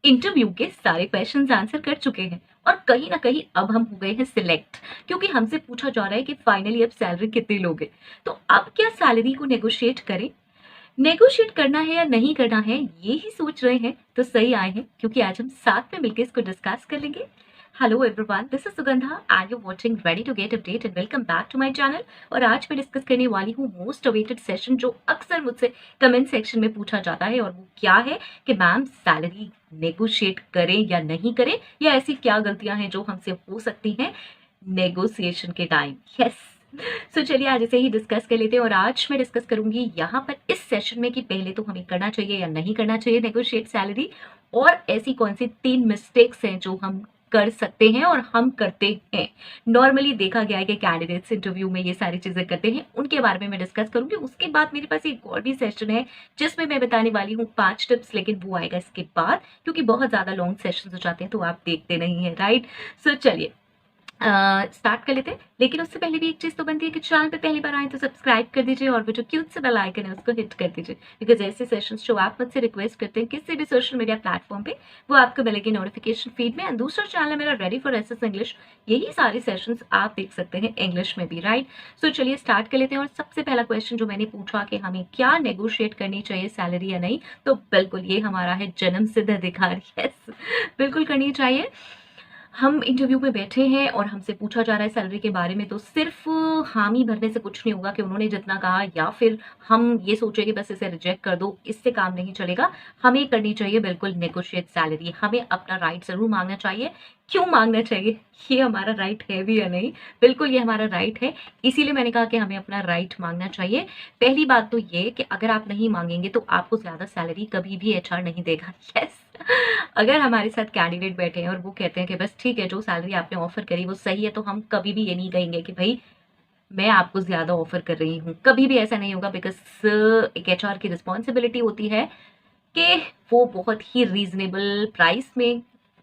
Interview के सारे questions answer कर चुके हैं और कहीं ना कहीं अब हम हो गए हैं सिलेक्ट, क्योंकि हमसे पूछा जा रहा है कि फाइनली अब सैलरी कितनी लोगे। तो अब क्या सैलरी को नेगोशिएट करें? नेगोशिएट करना है या नहीं करना है, ये ही सोच रहे हैं तो सही आए हैं, क्योंकि आज हम साथ में मिलकर इसको डिस्कस कर लेंगे। Hello everyone, this is Sugandha and you watching ready to get update and welcome back to my channel. और आज मैं डिस्कस करने वाली हूँ मोस्ट अवेटेड सेशन, जो अक्सर मुझसे कमेंट सेक्शन में पूछा जाता है, और वो क्या है कि मैम सैलरी नेगोशिएट करें या नहीं करें, या ऐसी क्या गलतियां हैं जो हमसे हो सकती हैं नेगोशिएशन के टाइम। यस, सो चलिए आज इसे ही डिस्कस कर लेते हैं। और आज मैं डिस्कस करूंगी यहाँ पर इस सेशन में कि पहले तो हमें करना चाहिए या नहीं करना चाहिए नेगोशिएट सैलरी, और ऐसी कौन सी 3 मिस्टेक्स हैं जो हम कर सकते हैं और हम करते हैं। नॉर्मली देखा गया है कि कैंडिडेट्स इंटरव्यू में ये सारी चीजें करते हैं, उनके बारे में मैं डिस्कस करूंगी। उसके बाद मेरे पास एक और भी सेशन है जिसमें मैं बताने वाली हूँ 5 टिप्स, लेकिन वो आएगा इसके बाद, क्योंकि बहुत ज्यादा लॉन्ग सेशन हो जाते हैं तो आप देखते नहीं है, राइट। सो चलिए स्टार्ट कर लेते हैं। लेकिन उससे पहले भी एक चीज तो बनती है कि चैनल पे पहली बार आए तो सब्सक्राइब कर दीजिए, और वो जो क्यूट से बेल आइकन है उसको हिट कर दीजिए, बिकॉज ऐसे सेशंस जो आप मुझसे रिक्वेस्ट करते हैं किसी भी सोशल मीडिया प्लेटफॉर्म पे, वो आपको मिलेगी नोटिफिकेशन फीड में। एंड दूसरा चैनल है मेरा रेडी फॉर एसएस इंग्लिश, यही सारे सेशंस आप देख सकते हैं इंग्लिश में भी, राइट। सो चलिए स्टार्ट कर लेते हैं। और सबसे पहला क्वेश्चन जो मैंने पूछा कि हमें क्या नेगोशिएट करनी चाहिए सैलरी या नहीं, तो बिल्कुल ये हमारा है जन्म सिद्ध अधिकार। यस, बिल्कुल करनी चाहिए। हम इंटरव्यू में बैठे हैं और हमसे पूछा जा रहा है सैलरी के बारे में, तो सिर्फ हामी भरने से कुछ नहीं होगा कि उन्होंने जितना कहा, या फिर हम ये सोचे कि बस इसे रिजेक्ट कर दो, इससे काम नहीं चलेगा। हमें करनी चाहिए बिल्कुल नेगोशिएट सैलरी, हमें अपना राइट जरूर मांगना चाहिए। क्यों मांगना चाहिए, ये हमारा राइट है भी या नहीं, बिल्कुल ये हमारा राइट है, इसीलिए मैंने कहा कि हमें अपना राइट मांगना चाहिए। पहली बात तो ये कि अगर आप नहीं मांगेंगे तो आपको ज्यादा सैलरी कभी भी एचआर नहीं देगा। यस, अगर हमारे साथ कैंडिडेट बैठे हैं और वो कहते हैं कि बस ठीक है, जो सैलरी आपने ऑफर करी वो सही है, तो हम कभी भी ये नहीं कहेंगे कि भाई मैं आपको ज्यादा ऑफर कर रही हूँ, कभी भी ऐसा नहीं होगा। बिकॉज एक एचआर की रिस्पॉन्सिबिलिटी होती है कि वो बहुत ही रीजनेबल प्राइस में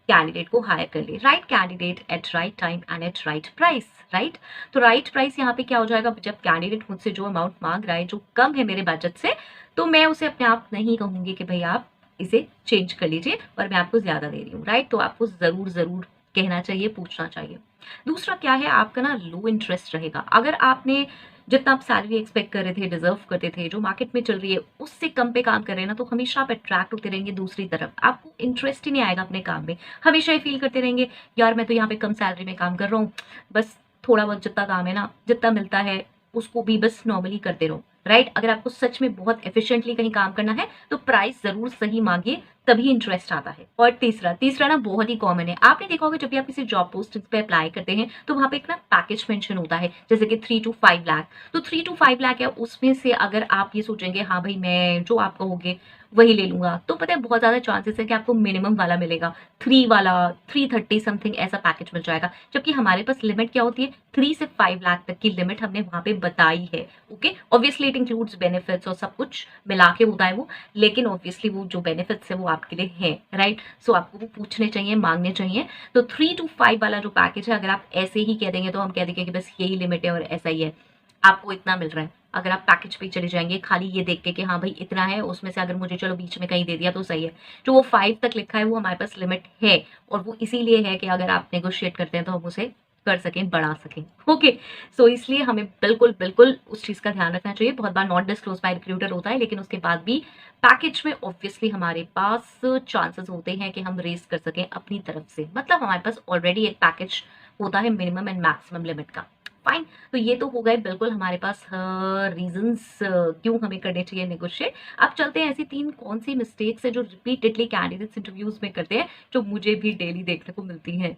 कैंडिडेट को हायर कर ले, right candidate at right time and at right price, right. तो राइट प्राइस यहाँ पे क्या हो जाएगा, जब कैंडिडेट मुझसे जो अमाउंट मांग रहा है जो कम है मेरे बजट से, तो मैं उसे अपने आप नहीं कहूंगी कि भाई आप इसे चेंज कर लीजिए और मैं आपको ज्यादा दे रही हूँ, राइट। तो आपको जरूर जरूर कहना चाहिए, पूछना चाहिए। दूसरा क्या है, आपका ना लो इंटरेस्ट रहेगा। अगर आपने जितना आप सैलरी एक्सपेक्ट कर रहे थे, डिजर्व करते थे, जो मार्केट में चल रही है उससे कम पे काम कर रहे हैं ना, तो हमेशा आप अट्रैक्ट होते रहेंगे दूसरी तरफ, आपको इंटरेस्ट ही नहीं आएगा अपने काम में। हमेशा ही फील करते रहेंगे यार मैं तो यहाँ पे कम सैलरी में काम कर रहा हूँ, बस थोड़ा बहुत जितना काम है ना, जितना मिलता है उसको भी बस नॉर्मली करते रहो, राइट। अगर आपको सच में बहुत एफिशिएंटली कहीं काम करना है तो प्राइस जरूर सही मांगिए, तभी इंटरेस्ट आता है। और तीसरा तीसरा ना बहुत ही कॉमन है, आपने देखा होगा जब भी आप किसी जॉब पोस्ट पे अप्लाई करते हैं तो वहां पे एक ना पैकेज मेंशन होता है, जैसे कि 3 to 5 लाख। तो 3 to 5 लाख है, उसमें से अगर आप ये सोचेंगे हाँ भाई मैं जो आप कहोगे वही ले लूंगा, तो पता है बहुत ज्यादा चांसेस है कि आपको मिनिमम वाला मिलेगा, 3 वाला 330 समथिंग ऐसा पैकेज मिल जाएगा। जबकि हमारे पास लिमिट क्या होती है, 3 से 5 लाख तक की लिमिट हमने वहां पे बताई है। Okay, obviously it includes benefits और सब कुछ मिला के होता है वो, लेकिन ऑब्वियसली वो जो बेनिफिट्स है वो आपके लिए है, राइट। सो आपको वो पूछने चाहिए, मांगने चाहिए। तो 3 to 5 वाला जो पैकेज है, अगर आप ऐसे ही कह देंगे तो हम कह देंगे कि बस यही लिमिट है और ऐसा ही है, आपको इतना मिल रहा है। अगर आप पैकेज पे चले जाएंगे खाली ये देख के कि हाँ भाई इतना है, उसमें से अगर मुझे चलो बीच में कहीं दे दिया तो सही है, जो वो 5 तक लिखा है वो हमारे पास लिमिट है, और वो इसीलिए है कि अगर आप नेगोशिएट करते हैं तो हम उसे कर सकें, बढ़ा सकें। ओके, सो इसलिए हमें बिल्कुल बिल्कुल उस चीज का ध्यान रखना चाहिए। बहुत बार नॉट डिस्क्लोज बाय रिक्रूटर होता है, लेकिन उसके बाद भी पैकेज में ऑब्वियसली हमारे पास चांसेस होते हैं कि हम रेस कर सकें अपनी तरफ से, मतलब हमारे पास ऑलरेडी एक पैकेज होता है मिनिमम एंड मैक्सिमम लिमिट का। फाइन, तो ये तो हो गए बिल्कुल हमारे पास रीजंस क्यों हमें करने चाहिए नेगोशिएट। अब चलते हैं ऐसी 3 कौन सी मिस्टेक्स है जो रिपीटेडली कैंडिडेट्स इंटरव्यूज में करते हैं, जो मुझे भी डेली देखने को मिलती हैं।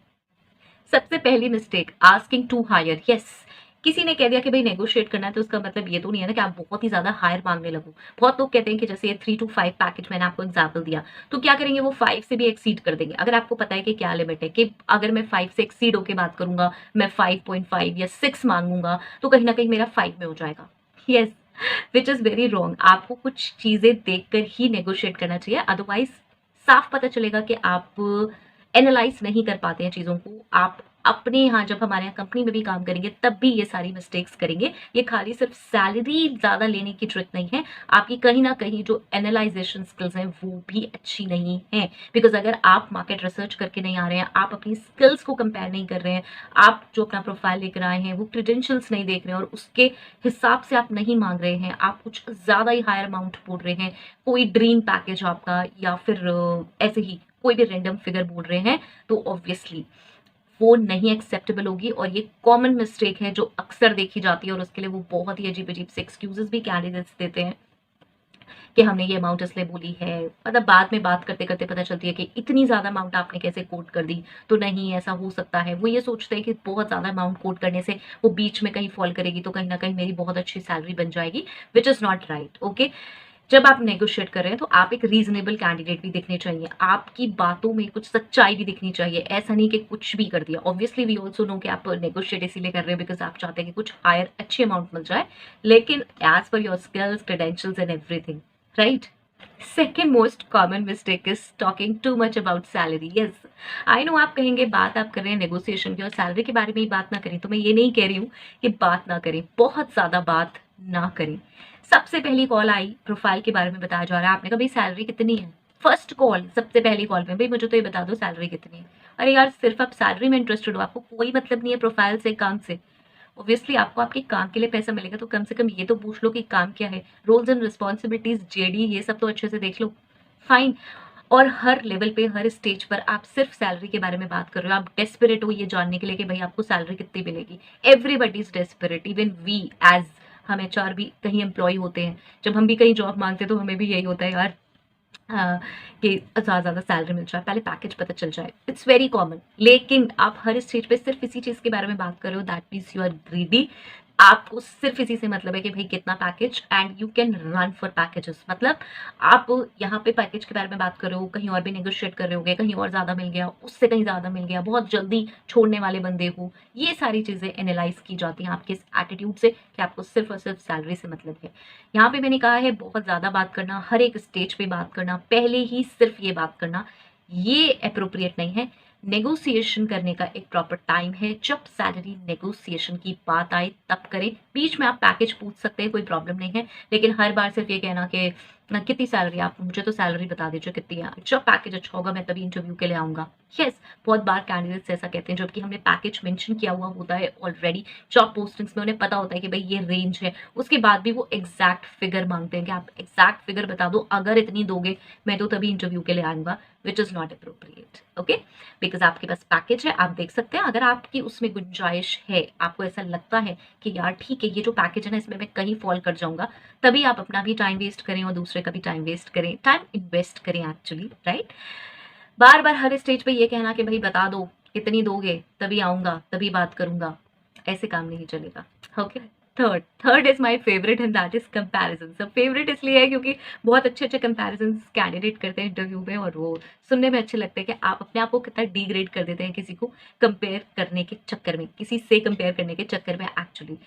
सबसे पहली mistake, asking to hire. Yes, किसी ने कह दिया कि भाई नेगोशिएट करना है, तो उसका मतलब ये तो नहीं है ना कि आप बहुत ही ज्यादा हायर मांगने लगो। बहुत लोग कहते हैं कि जैसे ये 3 to 5 पैकेज मैंने आपको एग्जाम्पल दिया, तो क्या करेंगे वो 5 से भी एक्सीड कर देंगे। अगर आपको पता है कि क्या लिमिट है, कि अगर मैं 5 से एक्सीड होकर बात करूंगा, मैं 5.5 या 6 मांगूंगा, तो कहीं ना कहीं मेरा 5 में हो जाएगा। Yes, which is very wrong. आपको कुछ चीजें देखकर ही नेगोशिएट करना चाहिए, अदरवाइज साफ पता चलेगा कि आप एनालाइज नहीं कर पाते हैं चीजों को, आप अपने यहाँ जब हमारे यहाँ कंपनी में भी काम करेंगे तब भी ये सारी मिस्टेक्स करेंगे। ये खाली सिर्फ सैलरी ज़्यादा लेने की ट्रिक नहीं है, आपकी कहीं ना कहीं जो एनालाइजेशन स्किल्स हैं वो भी अच्छी नहीं है। बिकॉज अगर आप मार्केट रिसर्च करके नहीं आ रहे हैं, आप अपनी स्किल्स को कंपेयर नहीं कर रहे हैं, आप जो अपना प्रोफाइल लेकर आए हैं वो क्रेडेंशियल्स नहीं देख रहे हैं और उसके हिसाब से आप नहीं मांग रहे हैं, आप कुछ ज़्यादा ही हायर अमाउंट बोल रहे हैं, कोई ड्रीम पैकेज आपका या फिर ऐसे ही कोई भी रैंडम फिगर बोल रहे हैं, तो ऑब्वियसली वो नहीं एक्सेप्टेबल होगी। और ये कॉमन मिस्टेक है जो अक्सर देखी जाती है और उसके लिए वो बहुत ही अजीब अजीब से एक्सक्यूजेस भी कैंडिडेट्स देते हैं कि हमने ये अमाउंट इसलिए बोली है, मतलब बाद में बात करते करते पता चलती है कि इतनी ज़्यादा अमाउंट आपने कैसे कोट कर दी, तो नहीं ऐसा हो सकता है। वो ये सोचते हैं कि बहुत ज़्यादा अमाउंट कोट करने से वो बीच में कहीं फॉल करेगी तो कहीं ना कहीं मेरी बहुत अच्छी सैलरी बन जाएगी, which is not right. Okay, जब आप नेगोशिएट कर रहे हैं तो आप एक रीजनेबल कैंडिडेट भी दिखने चाहिए, आपकी बातों में कुछ सच्चाई भी दिखनी चाहिए, ऐसा नहीं कि कुछ भी कर दिया। ऑब्वियसली वी ऑल्सो नो कि आप नेगोशिएट इसीलिए कर रहे हैं बिकॉज आप चाहते हैं कि कुछ हायर अच्छी अमाउंट मिल जाए, लेकिन as per your skills, credentials and everything, right. Second most common mistake is talking too much about salary. Yes, I know आप कहेंगे बात आप कर रहे हैं नेगोशिएशन की और सैलरी के बारे में ही बात ना करें, तो मैं ये नहीं कह रही हूँ कि बात ना करें, बहुत ज़्यादा बात ना करें। सबसे पहली कॉल आई, प्रोफाइल के बारे में बताया जा रहा है, आपने कहा भाई सैलरी कितनी है, फर्स्ट कॉल सबसे पहली कॉल में भाई मुझे तो ये बता दो सैलरी कितनी है। अरे यार सिर्फ आप सैलरी में इंटरेस्टेड हो, आपको कोई मतलब नहीं है प्रोफाइल से, काम से। ऑब्वियसली आपको आपके काम के लिए पैसा मिलेगा तो कम से कम ये तो पूछ लो कि काम क्या है, रोल्स एंड रिस्पॉन्सिबिलिटीज, जेडी, ये सब तो अच्छे से देख लो, फाइन। और हर लेवल पे, हर स्टेज पर आप सिर्फ सैलरी के बारे में बात कर रहे हो, आप डेस्परेट हो ये जानने के लिए कि भाई आपको सैलरी कितनी मिलेगी। Everybody is desperate, even we as, हम एचआर भी कहीं एम्प्लॉय होते हैं, जब हम भी कहीं जॉब मांगते हैं तो हमें भी यही होता है यार कि ज़्यादा सैलरी मिल जाए, पहले पैकेज पता चल जाए, इट्स वेरी कॉमन। लेकिन आप हर स्टेज पे सिर्फ इसी चीज़ के बारे में बात कर रहे हो, that means you are greedy. आपको सिर्फ इसी से मतलब है कि भाई कितना package, and you can run for packages. मतलब आप यहाँ पे पैकेज के बारे में बात कर रहे हो, कहीं और भी नेगोशिएट कर रहे होगे, कहीं और ज़्यादा मिल गया, उससे कहीं ज़्यादा मिल गया, बहुत जल्दी छोड़ने वाले बंदे हो, ये सारी चीज़ें एनालाइज की जाती हैं आपके इस एटीट्यूड से कि आपको सिर्फ और सिर्फ सैलरी से मतलब है। यहाँ पे मैंने कहा है बहुत ज़्यादा बात करना, हर एक स्टेज पे बात करना, पहले ही सिर्फ ये बात करना, ये अप्रोप्रिएट नहीं है। नेगोशिएशन करने का एक प्रॉपर टाइम है, जब सैलरी नेगोशिएशन की बात आए तब करें। बीच में आप पैकेज पूछ सकते हैं, कोई प्रॉब्लम नहीं है, लेकिन हर बार सिर्फ ये कहना कि कितनी सैलरी, आप मुझे तो सैलरी बता दीजिए कितनी है, जब पैकेज अच्छा होगा मैं तभी इंटरव्यू के लिए आऊँगा। यस, बहुत बार कैंडिडेट्स ऐसा कहते हैं जबकि हमने पैकेज मेंशन किया हुआ होता है ऑलरेडी, जॉब पोस्टिंग्स में उन्हें पता होता है कि भाई ये रेंज है, उसके बाद भी वो एग्जैक्ट फिगर मांगते हैं कि आप एग्जैक्ट फिगर बता दो, अगर इतनी दोगे मैं तो तभी इंटरव्यू के लिए आऊँगा, which is not appropriate. Okay, because आपके पास पैकेज है, आप देख सकते हैं, अगर आपकी उसमें गुंजाइश है, आपको ऐसा लगता है कि यार ठीक है ये जो पैकेज है ना इसमें मैं कहीं फॉल कर जाऊंगा, तभी आप अपना भी टाइम वेस्ट करें और दूसरे का भी टाइम वेस्ट करें, टाइम इन्वेस्ट करें एक्चुअली, राइट। बार बार हर स्टेज पे ये कहना कि भाई बता दो कितनी दोगे तभी आऊंगा तभी बात करूंगा, ऐसे काम नहीं चलेगा। Okay, third is my favourite and that is comparison. सब फेवरेट इसलिए है क्योंकि बहुत अच्छे अच्छे कंपैरिजन कैंडिडेट करते हैं इंटरव्यू में और वो सुनने में अच्छे लगते हैं कि आप अपने आप को कितना डिग्रेड कर देते हैं किसी को कंपेयर करने के चक्कर में, किसी से कंपेयर करने के चक्कर में। एक्चुअली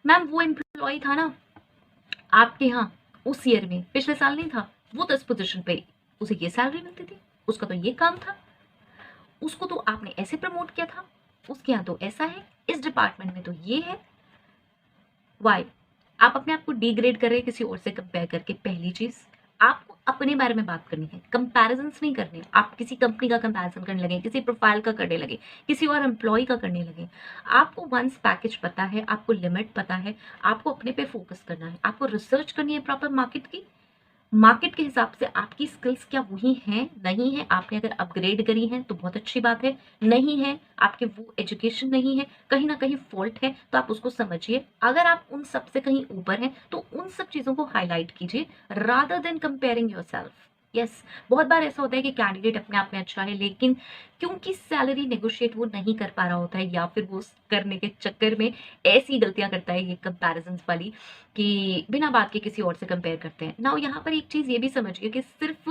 मैम वो एम्प्लॉय था ना आपके यहाँ उस ईयर में, पिछले साल नहीं था, वो तो इस पोजिशन पे, उसे ये सैलरी मिलती थी, उसका तो ये काम था, उसको तो आपने ऐसे प्रमोट किया था, उसके यहाँ तो ऐसा है, इस डिपार्टमेंट में तो ये है। वाई आप अपने आप को डिग्रेड कर रहे हैं किसी और से कंपेयर करके? पहली चीज, आपको अपने बारे में बात करनी है, कंपैरिजन नहीं करने। आप किसी कंपनी का कंपैरिजन करने लगे, किसी प्रोफाइल का करने लगे, किसी और एम्प्लॉय का करने लगे। आपको वंस पैकेज पता है, आपको लिमिट पता है, आपको अपने पे फोकस करना है, आपको रिसर्च करनी है प्रॉपर मार्केट की, मार्केट के हिसाब से आपकी स्किल्स क्या वही हैं नहीं है, आपने अगर अपग्रेड करी हैं तो बहुत अच्छी बात है, नहीं है आपके वो एजुकेशन नहीं है, कहीं ना कहीं फॉल्ट है तो आप उसको समझिए। अगर आप उन सब से कहीं ऊपर हैं तो उन सब चीज़ों को हाईलाइट कीजिए rather than comparing yourself. Yes, बहुत बार ऐसा होता है कि कैंडिडेट अपने आप में अच्छा है लेकिन क्योंकि सैलरी नेगोशिएट वो नहीं कर पा रहा होता है या फिर वो करने के चक्कर में ऐसी गलतियां करता है ये कंपैरिजन वाली कि बिना बात के किसी और से कंपेयर करते हैं ना। यहाँ पर एक चीज़ ये भी समझिए कि सिर्फ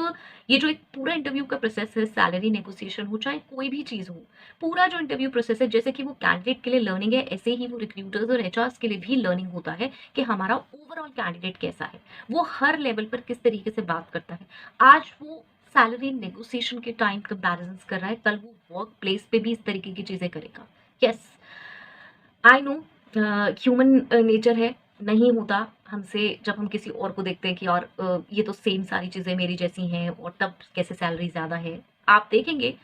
ये जो एक पूरा इंटरव्यू का प्रोसेस है, सैलरी नेगोशिएशन हो चाहे कोई भी चीज़ हो, पूरा जो इंटरव्यू प्रोसेस है जैसे कि वो कैंडिडेट के लिए लर्निंग है, ऐसे ही वो रिक्रूटर्स और एचआर्स के लिए भी लर्निंग होता है कि हमारा ओवरऑल कैंडिडेट कैसा है, वो हर लेवल पर किस तरीके से बात करता है। आज वो सैलरी नेगोशिएशन के टाइम कंपैरिजन कर रहा है, कल वो वर्क प्लेस पे भी इस तरीके की चीज़ें करेगा। Yes, I no, human nature है, नहीं होता हमसे जब हम किसी और को देखते हैं कि और ये तो सेम सारी चीज़ें मेरी जैसी हैं और तब कैसे सैलरी ज़्यादा है। आप देखेंगे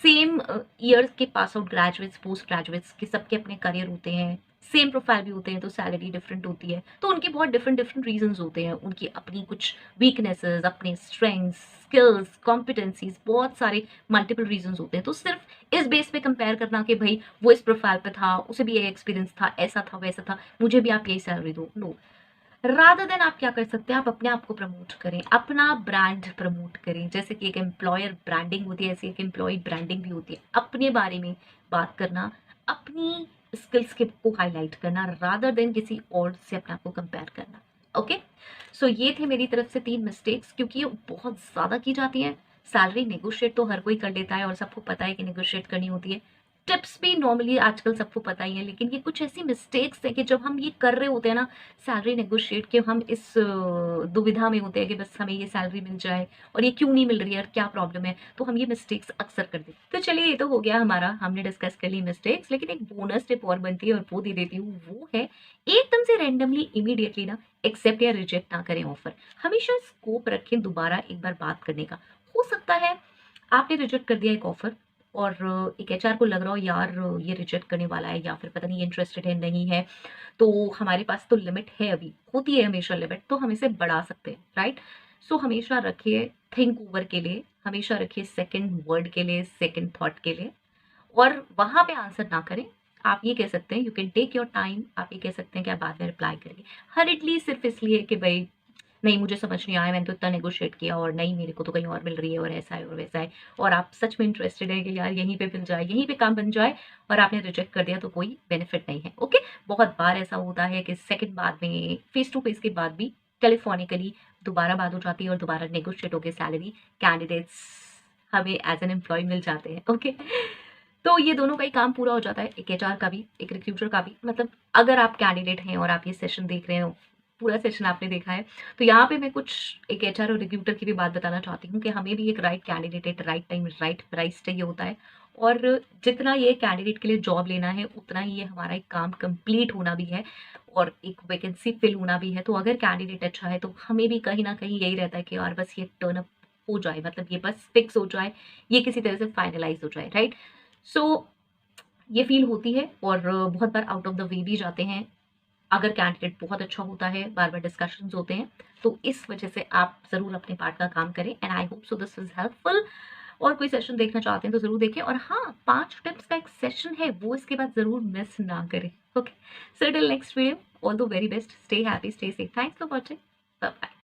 सेम ईयर्स के pass out graduates, post graduates के सबके अपने करियर होते हैं, सेम प्रोफाइल भी होते हैं तो सैलरी डिफरेंट होती है। तो उनके बहुत डिफरेंट डिफरेंट रीजंस होते हैं, उनकी अपनी कुछ वीकनेसेस, अपने स्ट्रेंथ्स, स्किल्स, कॉम्पिटेंसीज, बहुत सारे मल्टीपल रीजंस होते हैं। तो सिर्फ इस बेस पे कंपेयर करना कि भाई वो इस प्रोफाइल पे था, उसे भी ये एक्सपीरियंस था, ऐसा था, वैसा था, मुझे भी आप यही सैलरी दो, नो। रादर देन आप क्या कर सकते हैं, आप अपने आप को प्रमोट करें, अपना ब्रांड प्रमोट करें। जैसे कि एक एम्प्लॉयर ब्रांडिंग होती है, ऐसे एक एम्प्लॉय ब्रांडिंग भी होती है। अपने बारे में बात करना, अपनी स्किल्स के को हाईलाइट करना, रादर देन किसी और से अपने आप को कंपेयर करना। ओके, सो ये थे मेरी तरफ से 3 मिस्टेक्स, क्योंकि ये बहुत ज़्यादा की जाती हैं। सैलरी नेगोशिएट तो हर कोई कर लेता है और सबको पता है कि नेगोशिएट करनी होती है। टिप्स भी नॉर्मली आजकल सबको पता ही है, लेकिन ये कुछ ऐसी मिस्टेक्स है कि जब हम ये कर रहे होते हैं ना सैलरी नेगोशिएट के, हम इस दुविधा में होते हैं कि बस हमें ये सैलरी मिल जाए और ये क्यों नहीं मिल रही है और क्या प्रॉब्लम है, तो हम ये मिस्टेक्स अक्सर कर देते हैं। तो चलिए, ये तो हो गया हमारा, हमने डिस्कस कर ली मिस्टेक्स, लेकिन एक बोनस टिप और बनती है और वो दे देती हूँ। वो है एकदम से रैंडमली इमीडिएटली ना एक्सेप्ट या रिजेक्ट ना करें ऑफर। हमेशा स्कोप रखें दोबारा एक बार बात करने का। हो सकता है आपने रिजेक्ट कर दिया एक ऑफर और एक एचआर को लग रहा हो यार ये रिजेक्ट करने वाला है या फिर पता नहीं इंटरेस्टेड है, नहीं है, तो हमारे पास तो लिमिट है, अभी होती है हमेशा लिमिट, तो हम इसे बढ़ा सकते हैं, राइट। सो हमेशा रखिए थिंक ओवर के लिए, हमेशा रखिए सेकंड वर्ड के लिए, सेकंड थॉट के लिए, और वहां पे आंसर ना करें। आप ये कह सकते हैं you can take your time, आप ये कह सकते हैं कि आप बाद में रिप्लाई करेंगे। हरिडली सिर्फ इसलिए कि भाई नहीं मुझे समझ नहीं आया, मैंने तो इतना नेगोशिएट किया और नहीं मेरे को तो कहीं और मिल रही है और ऐसा है और वैसा है, और आप सच में इंटरेस्टेड है कि यार यहीं पे मिल जाए, यहीं पे काम बन जाए, और आपने रिजेक्ट कर दिया, तो कोई बेनिफिट नहीं है। ओके, बहुत बार ऐसा होता है कि सेकंड बाद में, फेस टू फेस के बाद भी टेलीफोनिकली दोबारा बात हो जाती है और दोबारा नेगोशिएट होकर सैलरी कैंडिडेट्स हमें एज एन एम्प्लॉय मिल जाते हैं। ओके, तो ये दोनों का ही काम पूरा हो जाता है, एक एचआर का भी, एक रिक्रूटर का भी। मतलब अगर आप कैंडिडेट हैं और आप ये सेशन देख रहे हो, पूरा सेशन आपने देखा है, तो यहाँ पे मैं कुछ एक एचआर और रिक्रूटर की भी बात बताना चाहती हूँ कि हमें भी एक right candidate at right time right price चाहिए होता है। और जितना ये कैंडिडेट के लिए जॉब लेना है, उतना ही ये हमारा एक काम कंप्लीट होना भी है और एक वैकेंसी फिल होना भी है। तो अगर कैंडिडेट अच्छा है तो हमें भी कहीं ना कहीं यही रहता है कि यार बस ये टर्न अप हो जाए, मतलब ये बस फिक्स हो जाए, ये किसी तरह से फाइनलाइज हो जाए, राइट। सो ये फील होती है और बहुत बार आउट ऑफ द वे भी जाते हैं अगर कैंडिडेट बहुत अच्छा होता है, बार बार डिस्कशंस होते हैं। तो इस वजह से आप जरूर अपने पार्ट का काम करें, and I hope so this is helpful. और कोई सेशन देखना चाहते हैं तो जरूर देखें, और हाँ 5 टिप्स का एक सेशन है वो इसके बाद जरूर मिस ना करें। Okay, so till next video, all the very best, stay happy, stay safe, thanks for watching, bye bye.